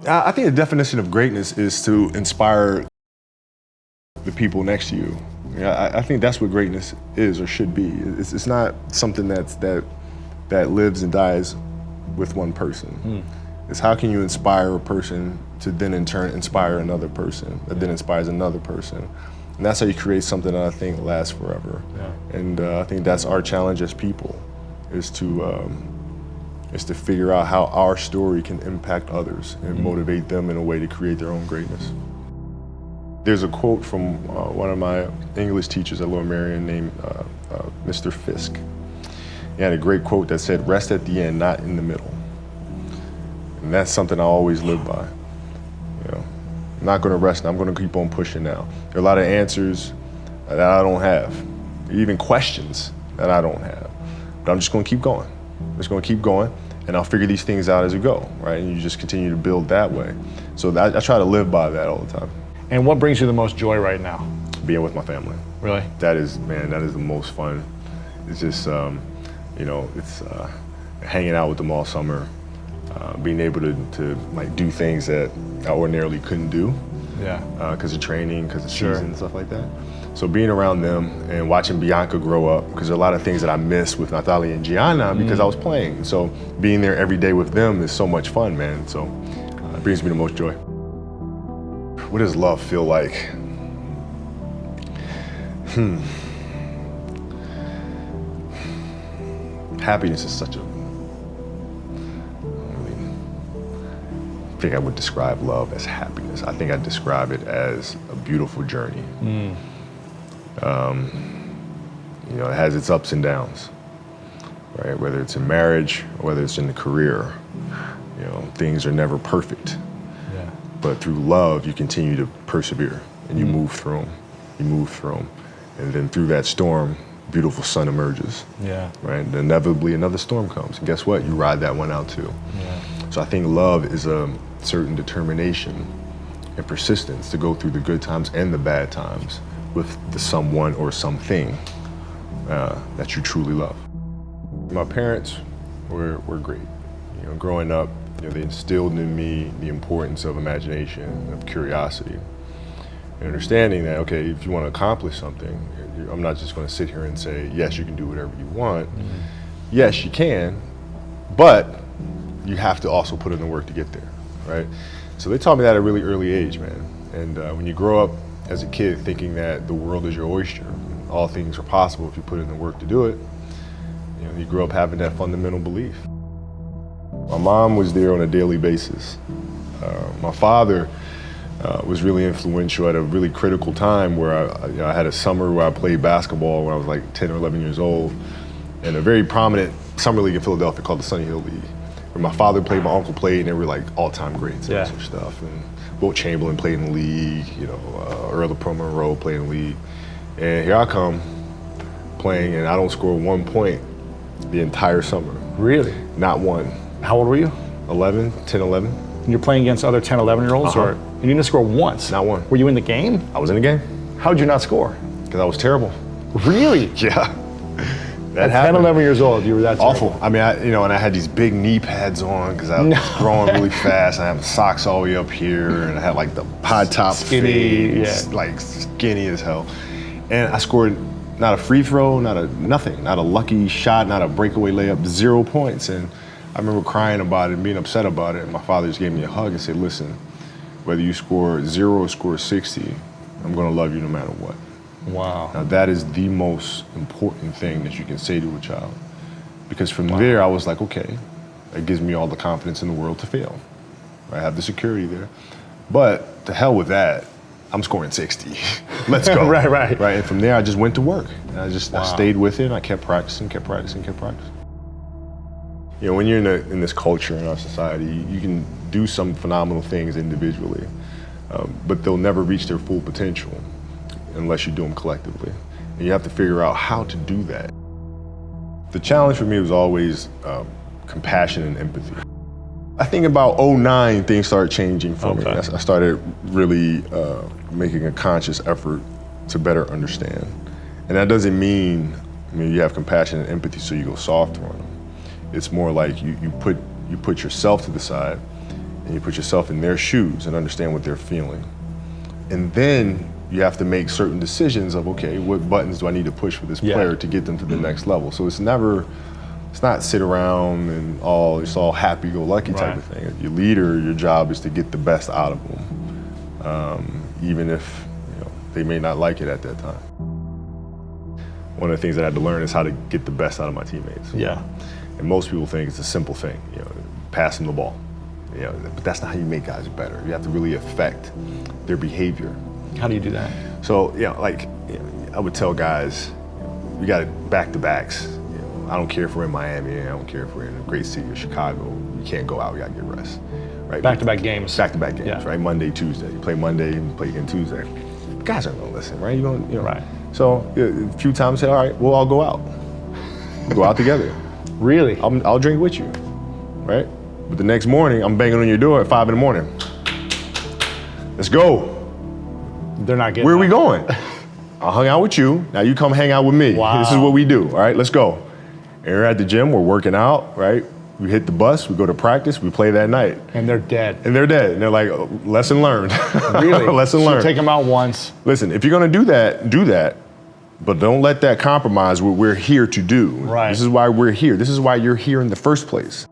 I think the definition of greatness is to inspire the people next to you. I think that's what greatness is or should be. It's not something that lives and dies with one person. It's how can you inspire a person to then in turn inspire another person that then inspires another person. And that's how you create something that I think lasts forever. Yeah. And I think that's our challenge as people, is to figure out how our story can impact others and motivate them in a way to create their own greatness. There's a quote from one of my English teachers at Lower Merion named Mr. Fisk. He had a great quote that said, "Rest at the end, not in the middle." And that's something I always live by. You know, I'm not gonna rest, I'm gonna keep on pushing now. There are a lot of answers that I don't have, even questions that I don't have. But I'm just gonna keep going. I'm just gonna keep going, and I'll figure these things out as we go, right? And you just continue to build that way. So I try to live by that all the time. And what brings you the most joy right now? Being with my family. Really? That is the most fun. It's just, it's hanging out with them all summer, being able to like do things that I ordinarily couldn't do. Yeah. Because of training, because of season and stuff like that. So being around them and watching Bianca grow up, because there are a lot of things that I miss with Natalia and Gianna because I was playing. So being there every day with them is so much fun, man. So it brings me the most joy. What does love feel like? Happiness is such a, I think I would describe love as happiness. I think I describe it as a beautiful journey. It has its ups and downs, right? Whether it's in marriage or whether it's in the career, things are never perfect. Yeah. But through love, you continue to persevere and you move through them. You move through them. And then through that storm, beautiful sun emerges. Yeah. Right? And inevitably another storm comes. And guess what? You ride that one out too. Yeah. So I think love is a certain determination and persistence to go through the good times and the bad times with the someone or something that you truly love. My parents were great. Growing up, they instilled in me the importance of imagination, of curiosity, and understanding that, okay, if you want to accomplish something, I'm not just going to sit here and say, yes, you can do whatever you want. Yes, you can, but you have to also put in the work to get there, right? So they taught me that at a really early age, man. And when you grow up as a kid thinking that the world is your oyster, all things are possible if you put in the work to do it, you grow up having that fundamental belief. My mom was there on a daily basis. My father was really influential at a really critical time where I had a summer where I played basketball when I was like 10 or 11 years old in a very prominent summer league in Philadelphia called the Sunny Hill League, where my father played, my uncle played, and they were like all-time greats and such stuff. And Wilt Chamberlain played in the league, Earl Pro Monroe played in the league. And here I come playing, and I don't score 1 point the entire summer. Really? Not one. How old were you? 10, 11. And you're playing against other 10, 11-year-olds? Or you didn't score once? Not one. Were you in the game? I was in the game. How'd you not score? Because I was terrible. Really? Yeah. At 10, 11 years old, you were that terrible. Awful. I mean, and I had these big knee pads on because I was growing really fast. I had socks all the way up here, and I had like the high top skinny, fade, like skinny as hell. And I scored not a free throw, nothing, not a lucky shot, not a breakaway layup, 0 points. And I remember crying about it and being upset about it. And my father just gave me a hug and said, listen, whether you score 0 or score 60, I'm gonna love you no matter what. Wow. Now that is the most important thing that you can say to a child. Because from there, I was like, okay, that gives me all the confidence in the world to fail. I have the security there. But to hell with that, I'm scoring 60. Let's go. Right. And from there, I just went to work. And I stayed with it, and I kept practicing. When you're in this culture in our society, you can do some phenomenal things individually, but they'll never reach their full potential unless you do them collectively. And you have to figure out how to do that. The challenge for me was always compassion and empathy. I think about 2009, things started changing for me. I started really making a conscious effort to better understand. And that doesn't mean, you have compassion and empathy so you go softer on them. It's more like you put yourself to the side and you put yourself in their shoes and understand what they're feeling. And then you have to make certain decisions of, okay, what buttons do I need to push for this player to get them to the next level? So it's not sit around and it's all happy-go-lucky type of thing. If you're leader, your job is to get the best out of them, even if they may not like it at that time. One of the things that I had to learn is how to get the best out of my teammates. Yeah. And most people think it's a simple thing, pass them the ball. But that's not how you make guys better. You have to really affect their behavior. How do you do that? So, I would tell guys, we got back-to-backs. I don't care if we're in Miami, I don't care if we're in a great city of Chicago. You can't go out, we gotta get rest. Right? Back-to-back games. Back-to-back games, right? Monday, Tuesday. You play Monday, you play again Tuesday. Guys aren't gonna listen, right? Right. So a few times, say, all right, we'll all go out. We'll go out together. Really? I'll drink with you, right? But the next morning, I'm banging on your door at 5 in the morning. Let's go. They're not getting Where are we going? I hung out with you, now you come hang out with me. Wow. This is what we do, all right, let's go. And we're at the gym, we're working out, right? We hit the bus, we go to practice, we play that night. And they're dead. And they're dead. And they're like, lesson learned. Really? Lesson learned. So take them out once. Listen, if you're gonna do that, but don't let that compromise what we're here to do. Right. This is why we're here. This is why you're here in the first place.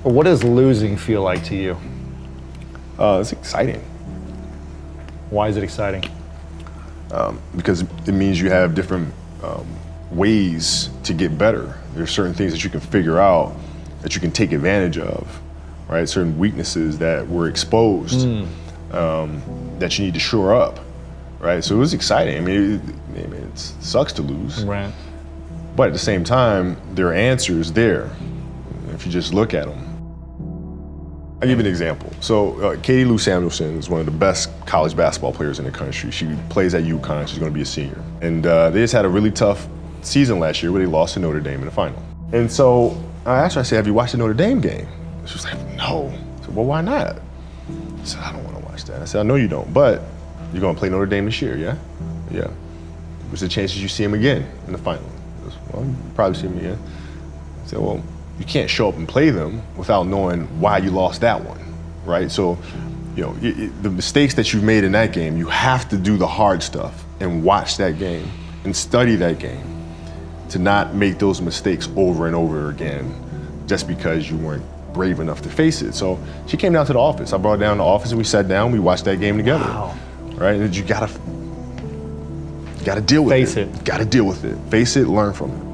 What does losing feel like to you? It's exciting. Why is it exciting? Because it means you have different ways to get better. There's certain things that you can figure out that you can take advantage of, right? Certain weaknesses that were exposed that you need to shore up, right? So it was exciting. I mean, it sucks to lose. Right. But at the same time, there are answers there if you just look at them. I'll give you an example. So Katie Lou Samuelson is one of the best college basketball players in the country. She plays at UConn. She's going to be a senior. And they just had a really tough season last year where they lost to Notre Dame in the final. And so I asked her, I said, have you watched the Notre Dame game? She was like, no. I said, well, why not? I said, I don't want to watch that. I said, I know you don't, but you're going to play Notre Dame this year, yeah? Yeah. What's the chances you see him again in the final? I said, well, you probably see him again. I said, well, you can't show up and play them without knowing why you lost that one, right? So, the mistakes that you've made in that game, you have to do the hard stuff and watch that game and study that game to not make those mistakes over and over again just because you weren't brave enough to face it. So she came down to the office. I brought her down to the office and we sat down, we watched that game together. Wow. Right? And you gotta deal with Face it. You gotta deal with it. Face it, learn from it.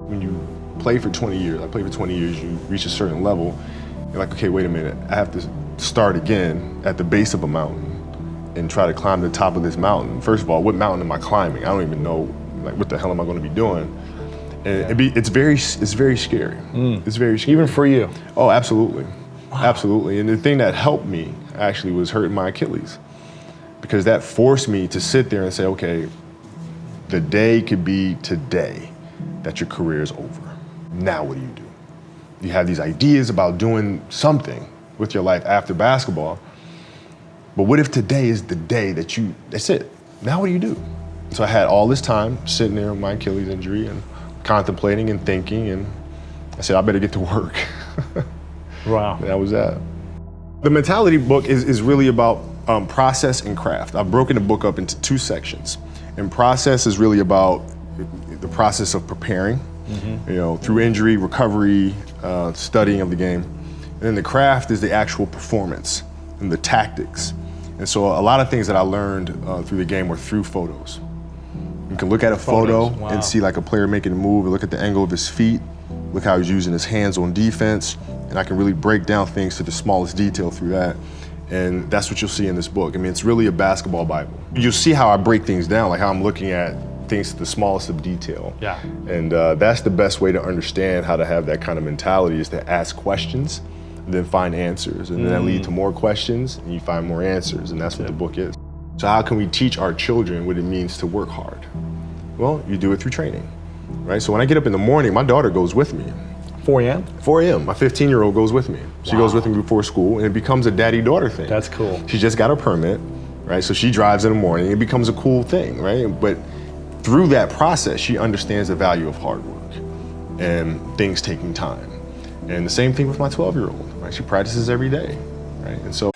When you play for 20 years, I played for 20 years, you reach a certain level, you're like, okay, wait a minute, I have to start again at the base of a mountain and try to climb the top of this mountain. First of all, what mountain am I climbing? I don't even know, like, what the hell am I gonna be doing? And it's very scary. It's very scary. Even for you? Oh, absolutely. Wow. Absolutely. And the thing that helped me actually was hurting my Achilles, because that forced me to sit there and say, okay, the day could be today that your career is over. Now what do? You have these ideas about doing something with your life after basketball, but what if today is the day that's it? Now what do you do? So I had all this time sitting there with my Achilles injury and contemplating and thinking, and I said, I better get to work. Wow. And that was that. The mentality book is really about process and craft. I've broken the book up into 2 sections. And process is really about the process of preparing, through injury, recovery, studying of the game. And then the craft is the actual performance and the tactics. And so a lot of things that I learned through the game were through photos. You can look at a photo and see like a player making a move, and look at the angle of his feet, look how he's using his hands on defense, and I can really break down things to the smallest detail through that. And that's what you'll see in this book. I mean, it's really a basketball Bible. You'll see how I break things down, like how I'm looking at things to the smallest of detail. Yeah. And that's the best way to understand how to have that kind of mentality, is to ask questions, and then find answers. And then that lead to more questions, and you find more answers, and that's what the book is. So how can we teach our children what it means to work hard? Well, you do it through training, right? So when I get up in the morning, my daughter goes with me. 4 a.m.? 4 a.m. My 15-year-old goes with me. She goes with me before school, and it becomes a daddy-daughter thing. That's cool. She just got her permit, right? So she drives in the morning. It becomes a cool thing, right? But through that process, she understands the value of hard work and things taking time. And the same thing with my 12-year-old, right? She practices every day, right? And so